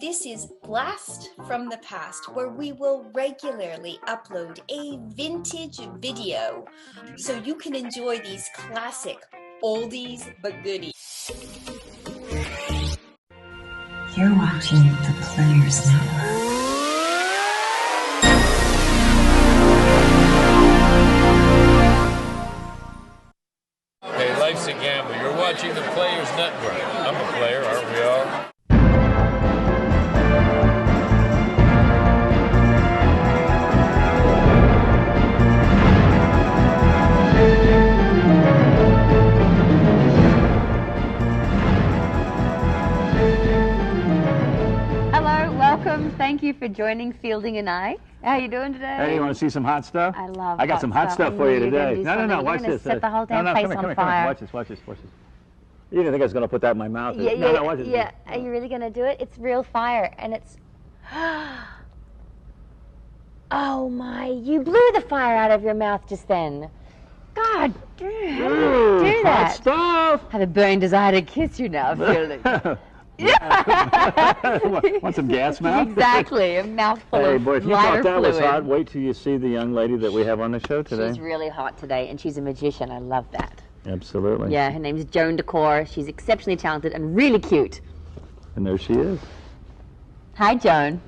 This is Blast from the Past, where we will regularly upload a vintage video so you can enjoy these classic oldies but goodies. You're watching the Players Network. Hey, life's a gamble. You're watching the Players Network. I'm a player, aren't we all? Hello, welcome. Thank you for joining Fielding and I. How are you doing today? Hey, you want to see some hot stuff? I love I got some hot stuff for you today. No, watch this. Set the whole damn come place here, on come here. fire. Watch this. You didn't think I was going to put that in my mouth? Yeah, watch this. yeah. Are you really going to do it? It's real fire, and it's... Oh, my. You blew the fire out of your mouth just then. God, how do you do that? Hot stuff. I have a burning desire to kiss you now, Fielding. Want some gas mouth? Exactly, a mouthful Hey, of boy, if you lighter thought that was fluid. hot, wait till you see the young lady that we have on the show today. She's really hot today, and she's a magician. I love that. Absolutely. Yeah, her name's Joan Dukore. She's exceptionally talented and really cute. And there she is. Hi, Joan.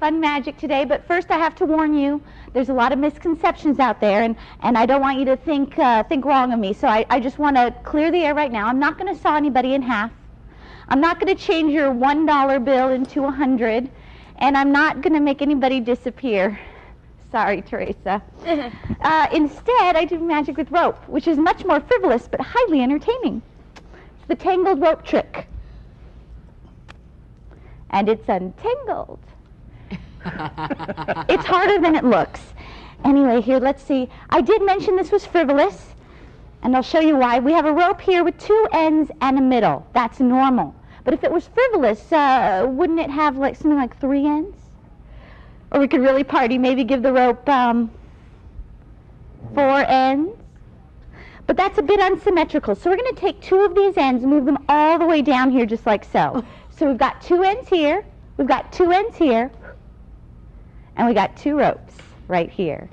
Fun magic today, but first I have to warn you, there's a lot of misconceptions out there, and I don't want you to think wrong of me, so I just want to clear the air right now. I'm not going to saw anybody in half. I'm not going to change your $1 bill into 100, and I'm not going to make anybody disappear. Sorry, Teresa. Instead, I do magic with rope, which is much more frivolous but highly entertaining. It's the tangled rope trick. And it's untangled. It's harder than it looks. Anyway, here, let's see. I did mention this was frivolous, and I'll show you why. We have a rope here with two ends and a middle. That's normal. But if it was frivolous, wouldn't it have like something like 3 ends? Or we could really party, maybe give the rope 4 ends. But that's a bit unsymmetrical. So we're going to take 2 of these ends and move them all the way down here just like so. So we've got 2 ends here, we've got 2 ends here, and we got 2 ropes right here.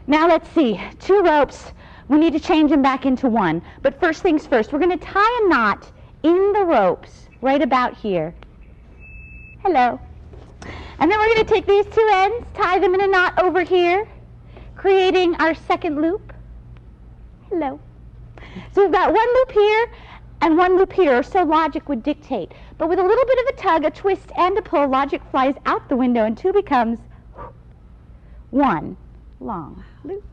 Now let's see, 2 ropes, we need to change them back into 1. But first things first, we're going to tie a knot in the ropes right about here. Hello. And then we're going to take these 2 ends, tie them in a knot over here, creating our second loop. Hello. So we've got 1 loop here and 1 loop here, or so logic would dictate. But with a little bit of a tug, a twist, and a pull, logic flies out the window, and 2 becomes 1 long loop.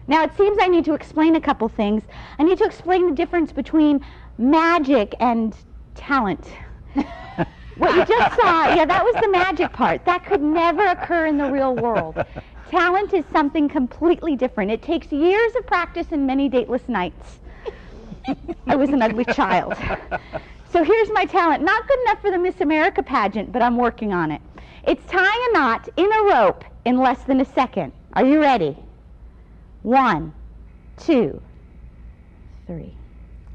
Now it seems I need to explain a couple things. I need to explain the difference between magic and talent. What you just saw, yeah, that was the magic part. That could never occur in the real world. Talent is something completely different. It takes years of practice and many dateless nights. I was an ugly child. So here's my talent. Not good enough for the Miss America pageant, but I'm working on it. It's tying a knot in a rope in less than a second. Are you ready? 1, 2, 3.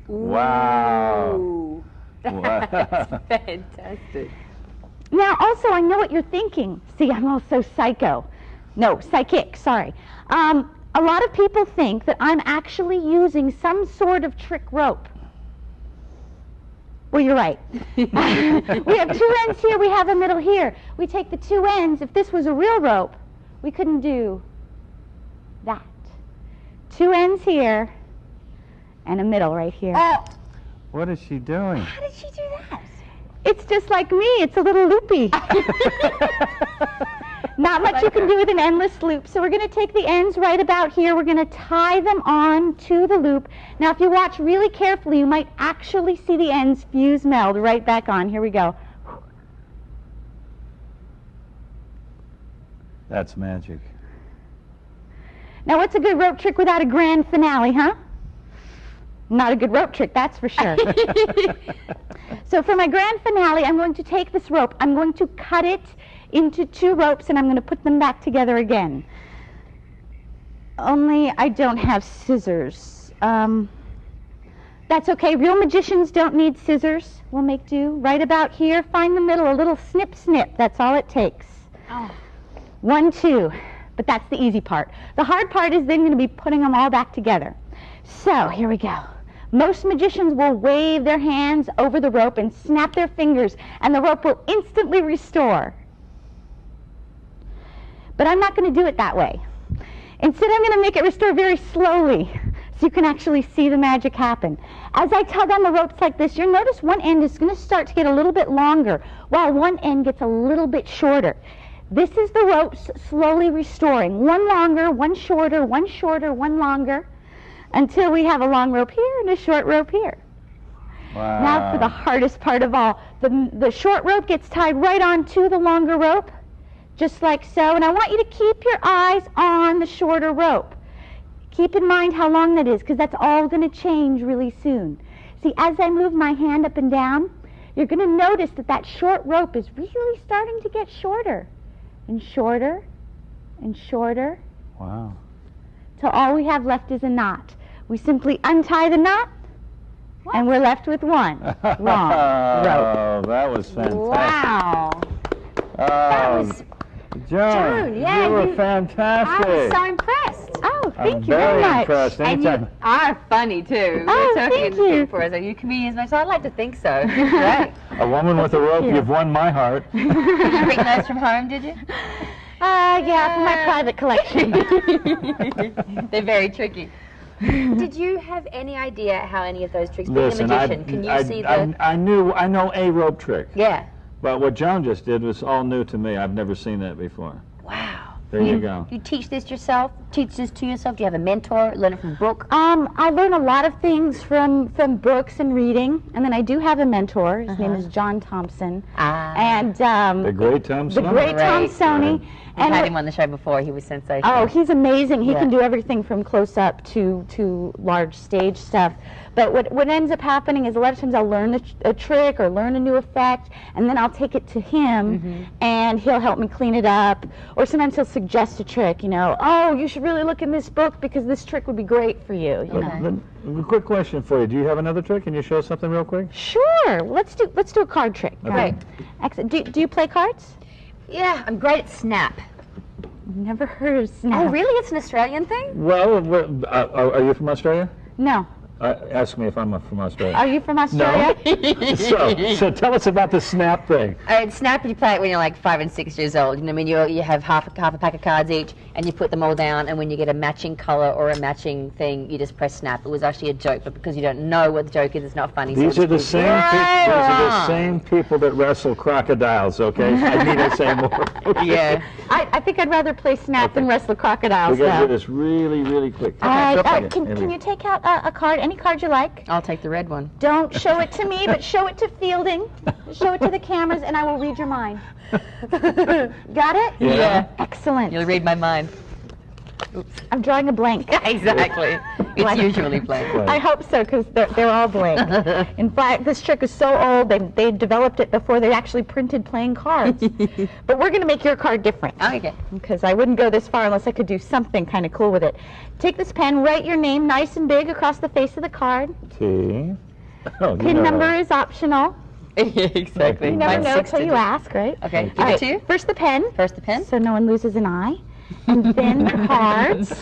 Wow. Ooh, that's fantastic. Now, also, I know what you're thinking. See, I'm also psychic, sorry. A lot of people think that I'm actually using some sort of trick rope. Well, you're right. We have 2 ends here, we have a middle here. We take the 2 ends. If this was a real rope, we couldn't do that. 2 ends here and a middle right here. What is she doing? How did she do that? It's just like me. It's a little loopy. Not much you can do with an endless loop. So we're going to take the ends right about here. We're going to tie them on to the loop. Now, if you watch really carefully, you might actually see the ends fuse meld right back on. Here we go. That's magic. Now, what's a good rope trick without a grand finale, huh? Not a good rope trick, that's for sure. So for my grand finale, I'm going to take this rope. I'm going to cut it into 2 ropes, and I'm going to put them back together again. Only I don't have scissors. That's okay. Real magicians don't need scissors. We'll make do. Right about here, find the middle, a little snip, snip. That's all it takes. Oh. 1, 2. But that's the easy part. The hard part is then going to be putting them all back together. So, here we go. Most magicians will wave their hands over the rope and snap their fingers, and the rope will instantly restore. But I'm not going to do it that way. Instead, I'm going to make it restore very slowly, so you can actually see the magic happen. As I tug on the ropes like this, you'll notice one end is going to start to get a little bit longer, while one end gets a little bit shorter. This is the ropes slowly restoring. One longer, one shorter, one longer, until we have a long rope here and a short rope here. Wow. Now for the hardest part of all. The short rope gets tied right onto the longer rope, just like so. And I want you to keep your eyes on the shorter rope. Keep in mind how long that is, because that's all going to change really soon. See, as I move my hand up and down, you're going to notice that that short rope is really starting to get shorter. And shorter, and shorter, Wow. till all we have left is a knot. We simply untie the knot, and we're left with one long rope. Oh, that was fantastic. Wow. That was Joan, yeah, you were I fantastic. was so impressed. Oh, I'm thank you very much. impressed. And you Anytime. are funny too. Oh, We're talking thank in the you. for us. Are you comedians? So I'd like to think so. Great. A woman with a rope, you. you've won my heart. Did you bring those from home? Did you? Yeah, for my private collection. They're very tricky. Did you have any idea how any of those tricks? Being Listen, a magician, can you see the? I know a rope trick, Yeah. but what Joan just did was all new to me. I've never seen that before. Wow. There you go. You teach this yourself? Teach this to yourself? Do you have a mentor? Learn it from a book? I learn a lot of things from books and reading, and then I do have a mentor. His name is John Thompson. And The great Tom the Sumner. great Tom Right. Sony. I've And had him on the show before. He was sensational. oh, he's amazing. He Yeah. can do everything from close up to large stage stuff. But what ends up happening is a lot of times I'll learn a trick or learn a new effect, and then I'll take it to him, and he'll help me clean it up. Or sometimes he'll suggest a trick. Oh, you should really look in this book because this trick would be great for you. A quick question for you. Do you have another trick? Can you show us something real quick? Sure. Let's do a card trick. Okay. Excellent. Do you play cards? Yeah, I'm great at Snap. Never heard of Snap. Oh, really? It's an Australian thing? Well, are you from Australia? No. Ask me if I'm from Australia. Are you from Australia? So tell us about the snap thing. Snap, you play it when you're like 5 and 6 years old. You have half a pack of cards each, and you put them all down, and when you get a matching color or a matching thing, you just press Snap. It was actually a joke, but because you don't know what the joke is, it's not funny. These are the same people that wrestle crocodiles, okay? I need to say more. Yeah. I think I'd rather play Snap than wrestle crocodiles. We're going to though. do this really, really quick. Can you take out a card? Any card you like? I'll take the red one. Don't show it to me, but show it to Fielding. Show it to the cameras, and I will read your mind. Got it? Yeah. Excellent. You'll read my mind. I'm drawing a blank. Exactly. It's usually blank. I hope so, because they're all blank. In fact, this trick is so old, they developed it before they actually printed playing cards. But we're going to make your card different. Okay. Because I wouldn't go this far unless I could do something kind of cool with it. Take this pen, write your name nice and big across the face of the card. T. Oh, Pin number is optional. Exactly. You never Mine's know 6 until you digits. ask, right? Okay, give All it right, to you. First the pen. First the pen. So no one loses an eye. And then the cards.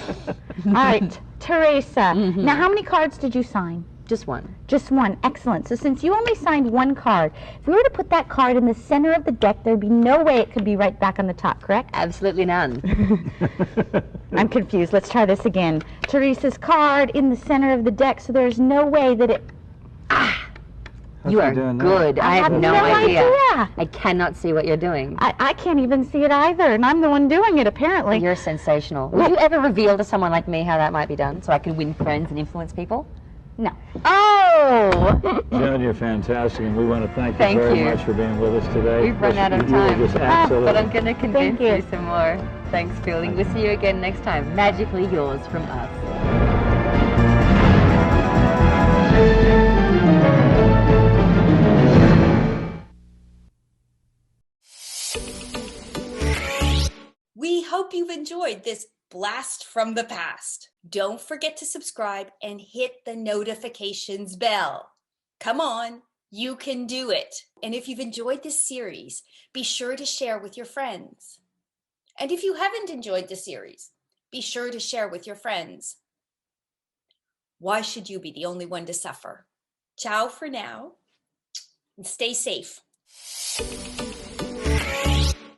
All right, Teresa. Now, how many cards did you sign? Just one. Just one. Excellent. So since you only signed one card, if we were to put that card in the center of the deck, there'd be no way it could be right back on the top, correct? Absolutely none. I'm confused. Let's try this again. Teresa's card in the center of the deck, so there's no way that it... You are doing that? good. I have no idea. I cannot see what you're doing. I can't even see it either, and I'm the one doing it, apparently. You're sensational. Would you ever reveal to someone like me how that might be done so I can win friends and influence people? No. Oh! Joan, you're fantastic, and we want to thank Thank you very you. much for being with us today. We've run out of You were time. just absolutely... But I'm going to convince you. you some more. Thanks, Fielding. We'll see you again next time. Magically yours from us. We hope you've enjoyed this blast from the past. Don't forget to subscribe and hit the notifications bell. Come on, you can do it. And if you've enjoyed this series, be sure to share with your friends. And if you haven't enjoyed the series, be sure to share with your friends. Why should you be the only one to suffer? Ciao for now, and stay safe.